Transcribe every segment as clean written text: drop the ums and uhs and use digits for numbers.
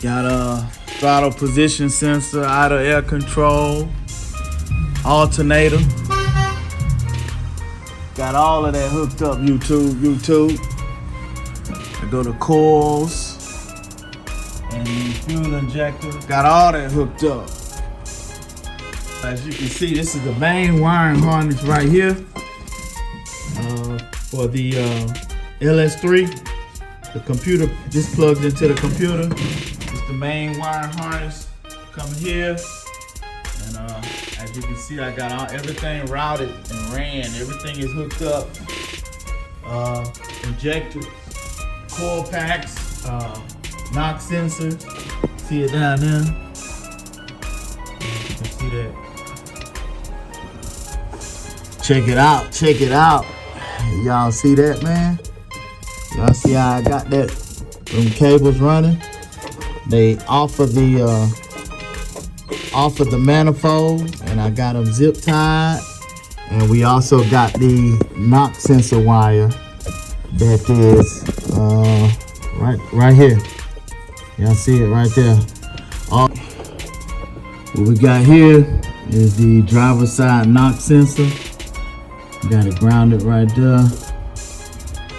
Got a throttle position sensor, idle air control, alternator. Got all of that hooked up, YouTube. I go to coils and fuel injector. Got all that hooked up. As you can see, this is the main wiring harness right here for the LS3. The computer, this plugs into the computer. It's the main wiring harness coming here. And as you can see, I got everything routed and ran. Everything is hooked up. Injector, coil packs, knock sensor. See it down there? You can see that. Check it out. Y'all see that, man? Y'all see how I got them cables running? They off of the manifold, and I got them zip tied. And we also got the knock sensor wire that is right here. Y'all see it right there. What we got here is the driver's side knock sensor. Got it grounded right there.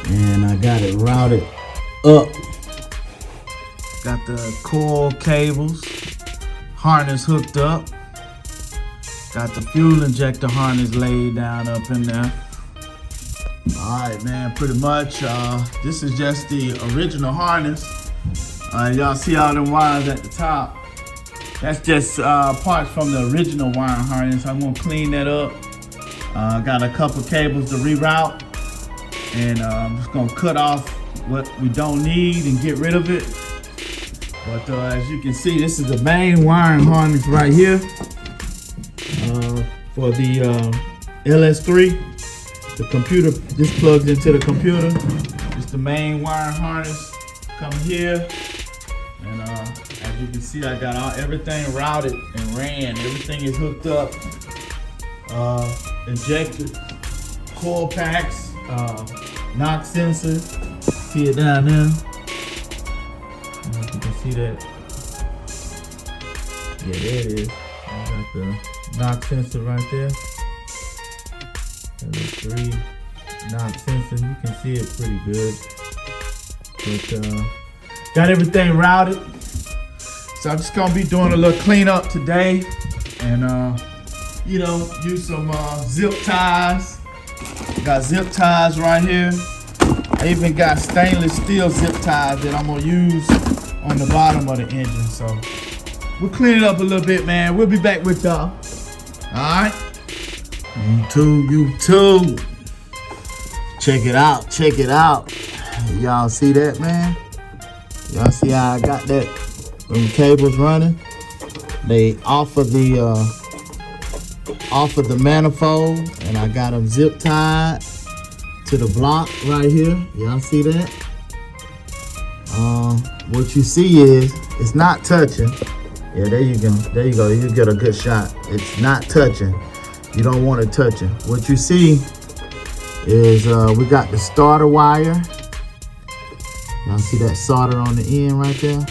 And I got it routed up. Got the coil cables, harness hooked up. Got the fuel injector harness laid down up in there. All right, man, pretty much, this is just the original harness. Y'all see all them wires at the top. That's just parts from the original wiring harness. I'm gonna clean that up. Got a couple cables to reroute. And I'm just gonna cut off what we don't need and get rid of it. But as you can see, this is the main wiring harness right here for the LS3. The computer, this plugs into the computer. It's the main wiring harness coming here. And as you can see, I got everything routed and ran. Everything is hooked up. Injector, coil packs, knock sensor. See it down there? I don't know if you can see that. Yeah, there it is. I got the knock sensor right there. LS3 knock sensor. You can see it pretty good. But got everything routed. So I'm just gonna be doing a little cleanup today, and you know, use some zip ties. Got zip ties right here. I even got stainless steel zip ties that I'm gonna use on the bottom of the engine. So we'll clean it up a little bit, man. We'll be back with y'all. All right. YouTube. Check it out. Y'all see that, man? Y'all see how I got them cables running? They off of the manifold, and I got them zip tied to the block right here. Y'all see that? What you see is it's not touching. Yeah, there you go. You get a good shot. It's not touching. You don't want it touching. What you see is we got the starter wire. Y'all see that solder on the end right there?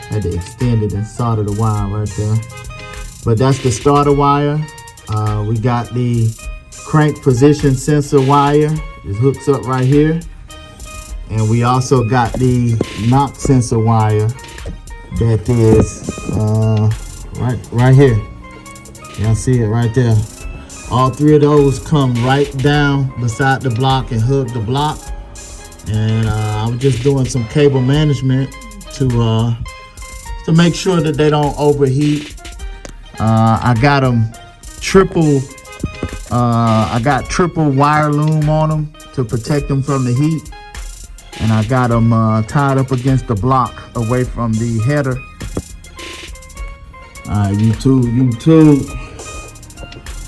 Had to extend it and solder the wire right there. But that's the starter wire. We got the crank position sensor wire. It hooks up right here. And we also got the knock sensor wire that is right here. Y'all see it right there. All three of those come right down beside the block and hug the block. And I was just doing some cable management to make sure that they don't overheat. I got them triple wire loom on them to protect them from the heat. And I got them tied up against the block away from the header. YouTube.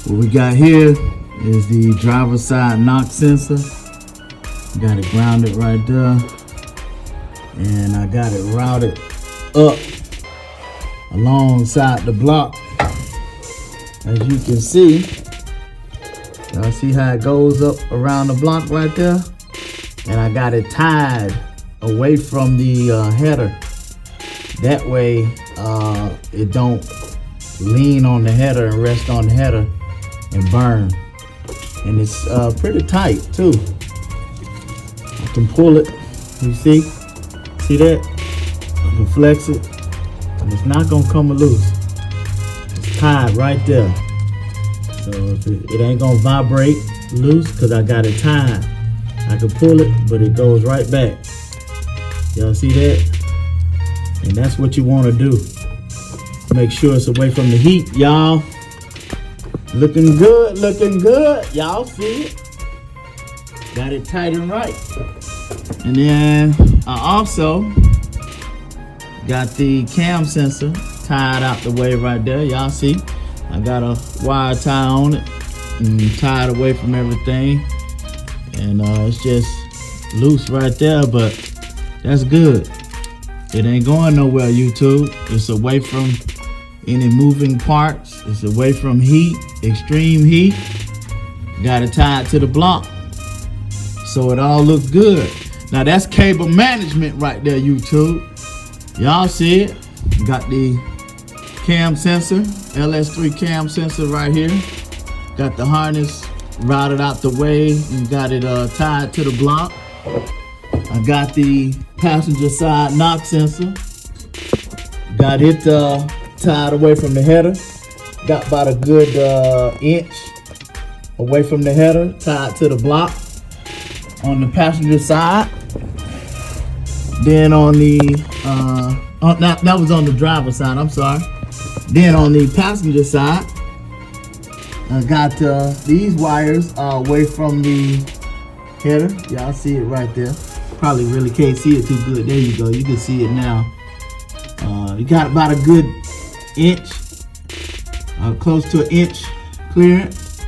What we got here is the driver's side knock sensor. Got it grounded right there. And I got it routed up alongside the block. As you can see, y'all see how it goes up around the block right there? And I got it tied away from the header. That way it don't lean on the header and rest on the header and burn. And it's pretty tight too. I can pull it, you see that? I can flex it and it's not gonna come loose. It's tied right there. So if it ain't gonna vibrate loose because I got it tied. I can pull it, but it goes right back. Y'all see that? And that's what you want to do. Make sure it's away from the heat, y'all. Looking good, looking good. Y'all see it? Got it tight and right. And then I also got the cam sensor tied out the way right there. Y'all see? I got a wire tie on it and tied away from everything. And it's just loose right there, but that's good. It ain't going nowhere, YouTube. It's away from any moving parts. It's away from heat, extreme heat. Got it tied to the block, so it all looks good. Now that's cable management right there, YouTube. Y'all see it? Got the cam sensor, LS3 cam sensor right here. Got the harness routed out the way and got it tied to the block. I got the passenger side knock sensor. Got it tied away from the header. Got about a good inch away from the header, tied to the block on the passenger side. Then on the, that was on the driver's side, I'm sorry. Then on the passenger side, I got these wires away from the header. Y'all see it right there. Probably really can't see it too good. There you go. You can see it now. You got about a good inch, close to an inch clearance.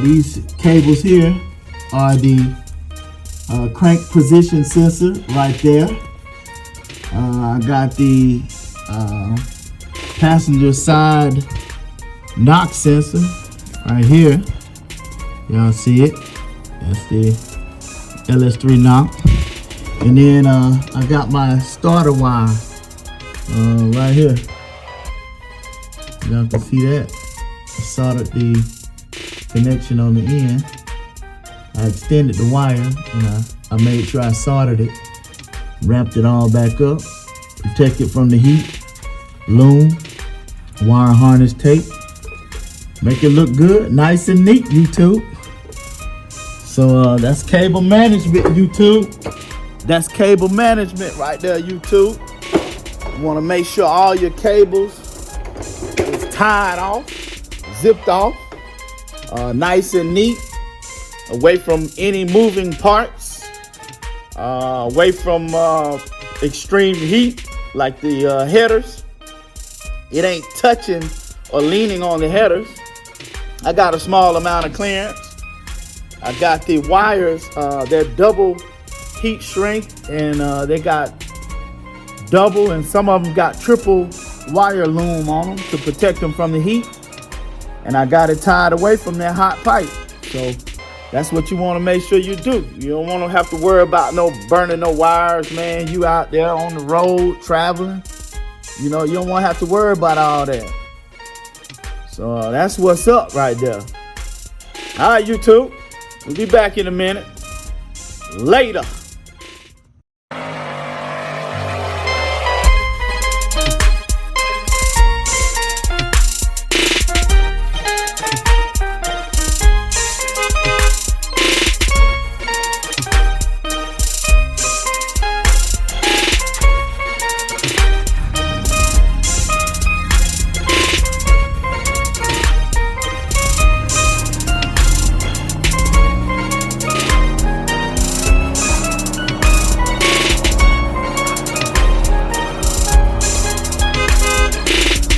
These cables here are the crank position sensor right there. I got the passenger side knock sensor right here. Y'all see it? That's the LS3 knock. And then I got my starter wire right here. Y'all can see that. I soldered the connection on the end. I extended the wire and I made sure I soldered it, wrapped it all back up, protect it from the heat, loom, wire harness tape. Make it look good, nice and neat, YouTube. So that's cable management, YouTube. That's cable management right there, YouTube. You want to make sure all your cables is tied off, zipped off, nice and neat, away from any moving parts, away from extreme heat like the headers. It ain't touching or leaning on the headers. I got a small amount of clearance. I got the wires, they're double heat shrink, and they got double, and some of them got triple wire loom on them to protect them from the heat. And I got it tied away from that hot pipe. So that's what you want to make sure you do. You don't want to have to worry about no burning no wires, man. You out there on the road traveling, you know, you don't want to have to worry about all that. So that's what's up right there. All right, YouTube. We'll be back in a minute. Later.